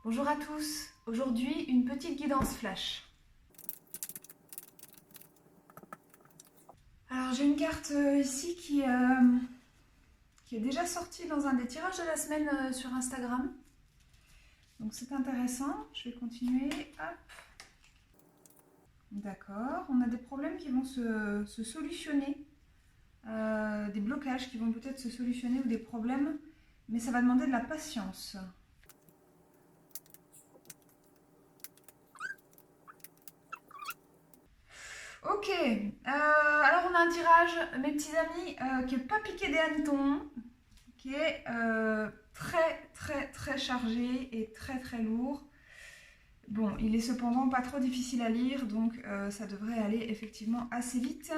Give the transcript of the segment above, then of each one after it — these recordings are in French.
Bonjour à tous, aujourd'hui une petite guidance flash. Alors j'ai une carte ici qui est déjà sortie dans un des tirages de la semaine sur Instagram. Donc c'est intéressant, je vais continuer. Hop. D'accord, on a des problèmes qui vont se solutionner, des blocages qui vont peut-être se solutionner ou des problèmes, mais ça va demander de la patience. Ok, alors on a un tirage, mes petits amis, qui n'est pas piqué des hannetons, qui est très chargé et très lourd. Bon, il est cependant pas trop difficile à lire, donc ça devrait aller effectivement assez vite.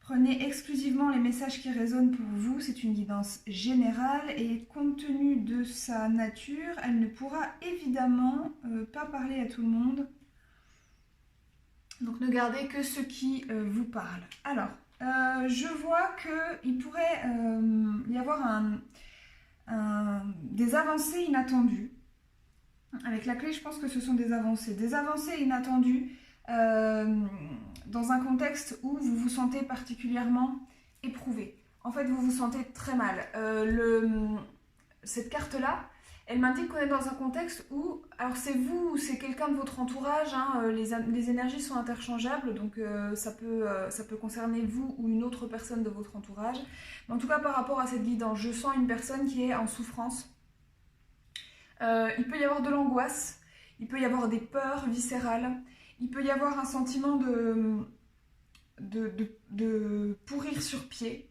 Prenez exclusivement les messages qui résonnent pour vous, c'est une guidance générale et compte tenu de sa nature, elle ne pourra évidemment pas parler à tout le monde. Donc ne gardez que ce qui vous parle. Alors, je vois qu'il pourrait y avoir des avancées inattendues. Avec la clé, je pense que ce sont des avancées. Des avancées inattendues dans un contexte où vous vous sentez particulièrement éprouvé. En fait, vous vous sentez très mal. Cette carte-là, elle m'indique qu'on est dans un contexte où, alors c'est vous ou c'est quelqu'un de votre entourage, hein, les énergies sont interchangeables, donc ça peut concerner vous ou une autre personne de votre entourage. Mais en tout cas, par rapport à cette guidance, je sens une personne qui est en souffrance. Il peut y avoir de l'angoisse, il peut y avoir des peurs viscérales, il peut y avoir un sentiment de pourrir sur pied.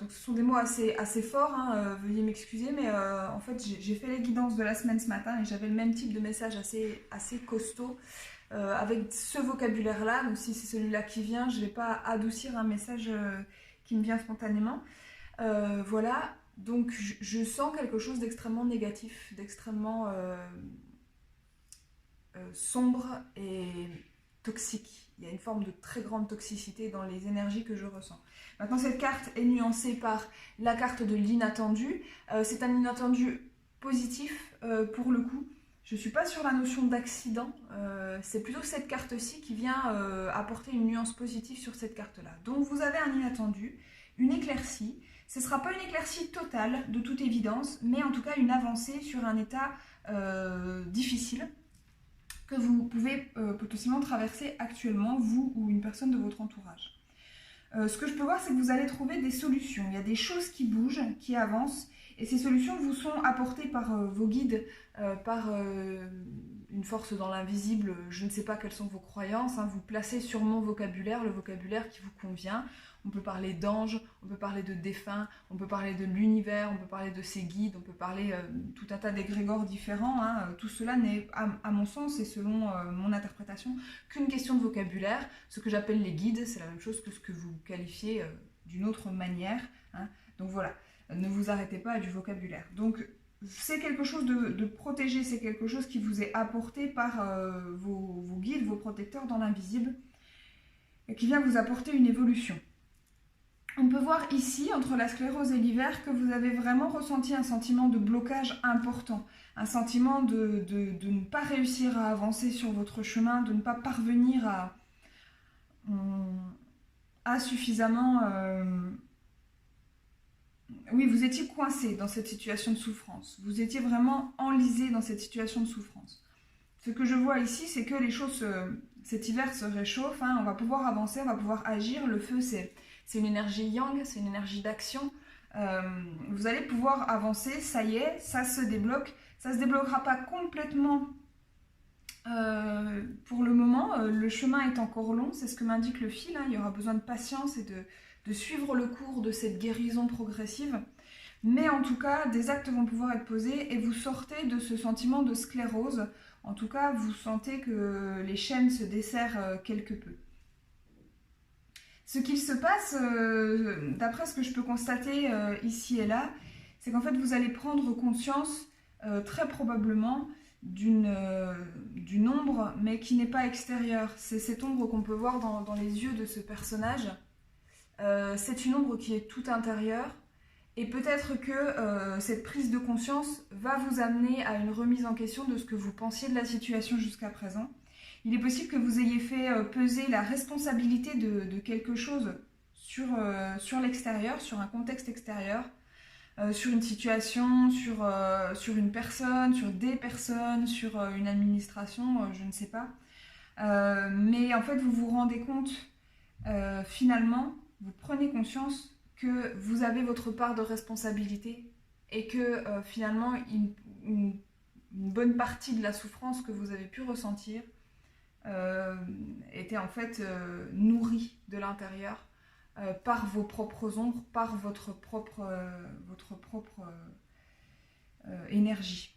Donc ce sont des mots assez forts, hein, veuillez m'excuser, mais en fait j'ai fait les guidances de la semaine ce matin et j'avais le même type de message assez costaud avec ce vocabulaire-là. Donc si c'est celui-là qui vient, je ne vais pas adoucir un message qui me vient spontanément. Voilà, donc je sens quelque chose d'extrêmement négatif, d'extrêmement sombre et toxique. Il y a une forme de très grande toxicité dans les énergies que je ressens. Maintenant, cette carte est nuancée par la carte de l'inattendu. C'est un inattendu positif pour le coup. Je ne suis pas sur la notion d'accident. C'est plutôt cette carte-ci qui vient apporter une nuance positive sur cette carte-là. Donc, vous avez un inattendu, une éclaircie. Ce ne sera pas une éclaircie totale, de toute évidence, mais en tout cas une avancée sur un état difficile que vous pouvez potentiellement traverser actuellement, vous ou une personne de votre entourage. Ce que je peux voir, c'est que vous allez trouver des solutions. Il y a des choses qui bougent, qui avancent, et ces solutions vous sont apportées par vos guides, par une force dans l'invisible. Je ne sais pas quelles sont vos croyances, hein. Vous placez sur mon vocabulaire, le vocabulaire qui vous convient. On peut parler d'anges, on peut parler de défunts, on peut parler de l'univers, on peut parler de ses guides, on peut parler tout un tas d'égrégores différents, hein. Tout cela n'est, à mon sens et selon mon interprétation, qu'une question de vocabulaire. Ce que j'appelle les guides, c'est la même chose que ce que vous qualifiez d'une autre manière, hein. Donc voilà, ne vous arrêtez pas à du vocabulaire. Donc c'est quelque chose de protégé, c'est quelque chose qui vous est apporté par vos guides, vos protecteurs dans l'invisible, et qui vient vous apporter une évolution. On peut voir ici, entre la sclérose et l'hiver, que vous avez vraiment ressenti un sentiment de blocage important, un sentiment de ne pas réussir à avancer sur votre chemin, de ne pas parvenir à suffisamment... Oui, vous étiez coincé dans cette situation de souffrance. Vous étiez vraiment enlisé dans cette situation de souffrance. Ce que je vois ici, c'est que les choses, cet hiver se réchauffe, hein, on va pouvoir avancer, on va pouvoir agir. Le feu, c'est une énergie yang, c'est une énergie d'action. Vous allez pouvoir avancer, ça y est, ça se débloque. Ça ne se débloquera pas complètement pour le moment. Le chemin est encore long, c'est ce que m'indique le fil, hein. Il y aura besoin de patience et de suivre le cours de cette guérison progressive. Mais en tout cas, des actes vont pouvoir être posés et vous sortez de ce sentiment de sclérose. En tout cas, vous sentez que les chaînes se desserrent quelque peu. Ce qu'il se passe, d'après ce que je peux constater ici et là, c'est qu'en fait, vous allez prendre conscience, très probablement, d'une ombre, mais qui n'est pas extérieure. C'est cette ombre qu'on peut voir dans les yeux de ce personnage. C'est une ombre qui est tout intérieure Et peut-être que cette prise de conscience va vous amener à une remise en question de ce que vous pensiez de la situation jusqu'à présent. Il est possible que vous ayez fait peser la responsabilité de quelque chose sur l'extérieur, sur un contexte extérieur, sur une situation, sur une personne, sur des personnes, sur une administration, je ne sais pas. Mais en fait, vous vous rendez compte, finalement, vous prenez conscience que vous avez votre part de responsabilité et que finalement, une bonne partie de la souffrance que vous avez pu ressentir était en fait nourrie de l'intérieur par vos propres ombres, par votre propre énergie.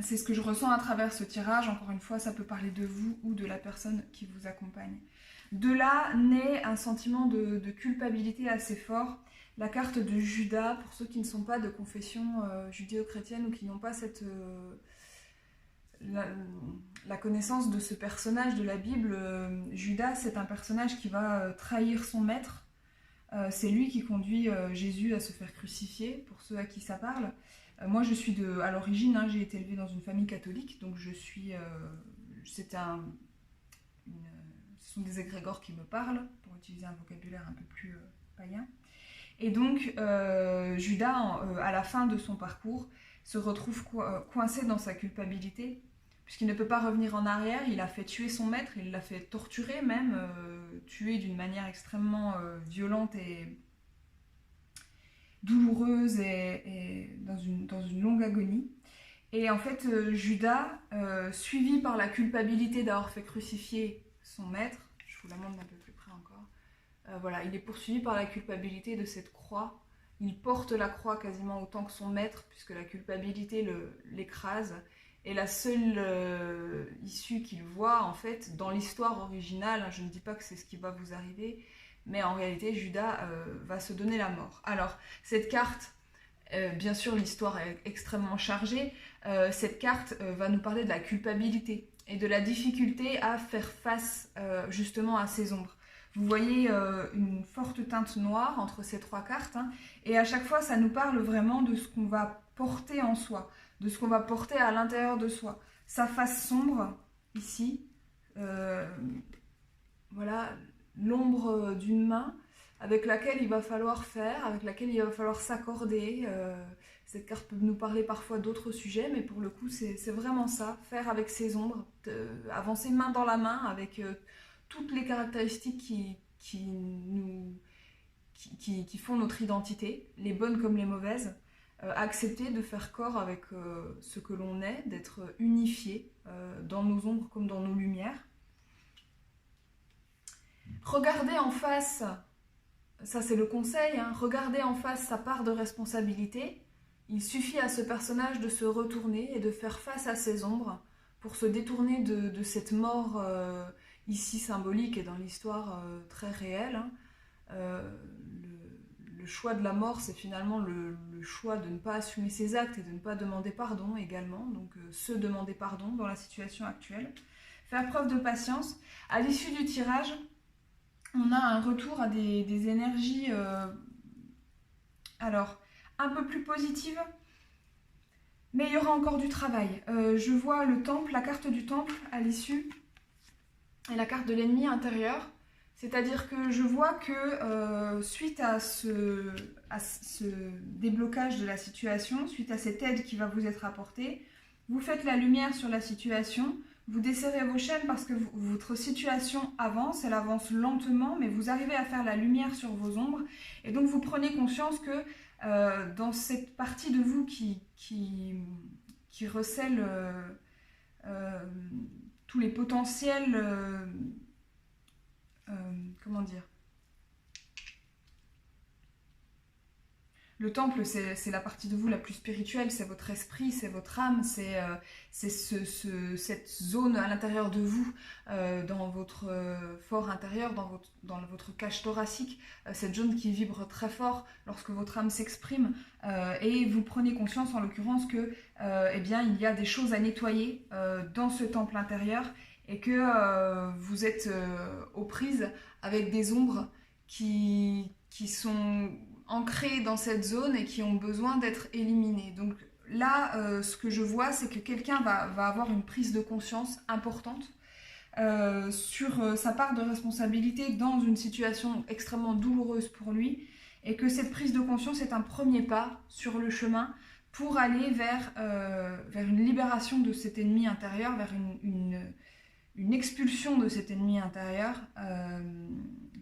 C'est ce que je ressens à travers ce tirage. Encore une fois, ça peut parler de vous ou de la personne qui vous accompagne. De là naît un sentiment de culpabilité assez fort. La carte de Judas, pour ceux qui ne sont pas de confession judéo-chrétienne ou qui n'ont pas la connaissance de ce personnage de la Bible, Judas, c'est un personnage qui va trahir son maître. C'est lui qui conduit Jésus à se faire crucifier, pour ceux à qui ça parle. Moi, je suis à l'origine, j'ai été élevée dans une famille catholique, donc je suis... ce sont des égrégores qui me parlent, pour utiliser un vocabulaire un peu plus païen. Et donc, Judas, à la fin de son parcours, se retrouve coincé dans sa culpabilité, puisqu'il ne peut pas revenir en arrière. Il a fait tuer son maître, il l'a fait torturer même, tuer d'une manière extrêmement violente et douloureuse et dans une longue agonie. Et en fait, Judas, suivi par la culpabilité d'avoir fait crucifier son maître, je vous la montre d'un peu plus près encore, voilà, il est poursuivi par la culpabilité de cette croix. Il porte la croix quasiment autant que son maître, puisque la culpabilité l'écrase. Et la seule issue qu'il voit, en fait, dans l'histoire originale, je ne dis pas que c'est ce qui va vous arriver, mais en réalité, Judas va se donner la mort. Alors, cette carte, bien sûr, l'histoire est extrêmement chargée. Cette carte va nous parler de la culpabilité et de la difficulté à faire face justement à ces ombres. Vous voyez une forte teinte noire entre ces trois cartes, et à chaque fois, ça nous parle vraiment de ce qu'on va porter en soi, de ce qu'on va porter à l'intérieur de soi. Sa face sombre, ici, voilà, l'ombre d'une main avec laquelle il va falloir faire, avec laquelle il va falloir s'accorder. Cette carte peut nous parler parfois d'autres sujets, mais pour le coup, c'est vraiment ça, faire avec ses ombres, avancer main dans la main avec toutes les caractéristiques qui font notre identité, les bonnes comme les mauvaises, accepter de faire corps avec ce que l'on est, d'être unifié dans nos ombres comme dans nos lumières. Regardez en face, ça c'est le conseil, regardez en face sa part de responsabilité. Il suffit à ce personnage de se retourner et de faire face à ses ombres pour se détourner de cette mort ici symbolique et dans l'histoire très réelle. Le choix de la mort, c'est finalement le choix de ne pas assumer ses actes et de ne pas demander pardon également, donc se demander pardon dans la situation actuelle. Faire preuve de patience. À l'issue du tirage, on a un retour à des énergies alors un peu plus positives, mais il y aura encore du travail. Je vois le temple, la carte du temple à l'issue, et la carte de l'ennemi intérieur. C'est-à-dire que je vois que suite à ce déblocage de la situation, suite à cette aide qui va vous être apportée, vous faites la lumière sur la situation, vous desserrez vos chaînes parce que votre situation avance, elle avance lentement, mais vous arrivez à faire la lumière sur vos ombres. Et donc vous prenez conscience que dans cette partie de vous qui recèle tous les potentiels... comment dire, le temple, c'est la partie de vous la plus spirituelle, c'est votre esprit, c'est votre âme, c'est cette zone à l'intérieur de vous, dans votre fort intérieur, dans votre cage thoracique, cette zone qui vibre très fort lorsque votre âme s'exprime, et vous prenez conscience en l'occurrence que eh bien, il y a des choses à nettoyer dans ce temple intérieur, et que vous êtes aux prises avec des ombres qui sont ancrés dans cette zone et qui ont besoin d'être éliminés. Donc là, ce que je vois, c'est que quelqu'un va avoir une prise de conscience importante sur sa part de responsabilité dans une situation extrêmement douloureuse pour lui, et que cette prise de conscience est un premier pas sur le chemin pour aller vers une libération de cet ennemi intérieur, vers une expulsion de cet ennemi intérieur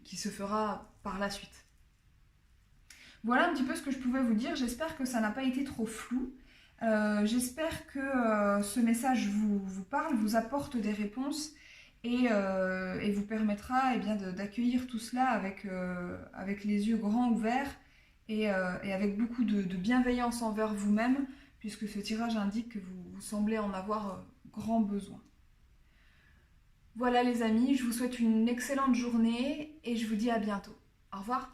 qui se fera par la suite. Voilà un petit peu ce que je pouvais vous dire. J'espère que ça n'a pas été trop flou. J'espère que ce message vous parle, vous apporte des réponses et vous permettra d'accueillir tout cela avec les yeux grands ouverts et avec beaucoup de bienveillance envers vous-même, puisque ce tirage indique que vous semblez en avoir grand besoin. Voilà les amis, je vous souhaite une excellente journée et je vous dis à bientôt. Au revoir.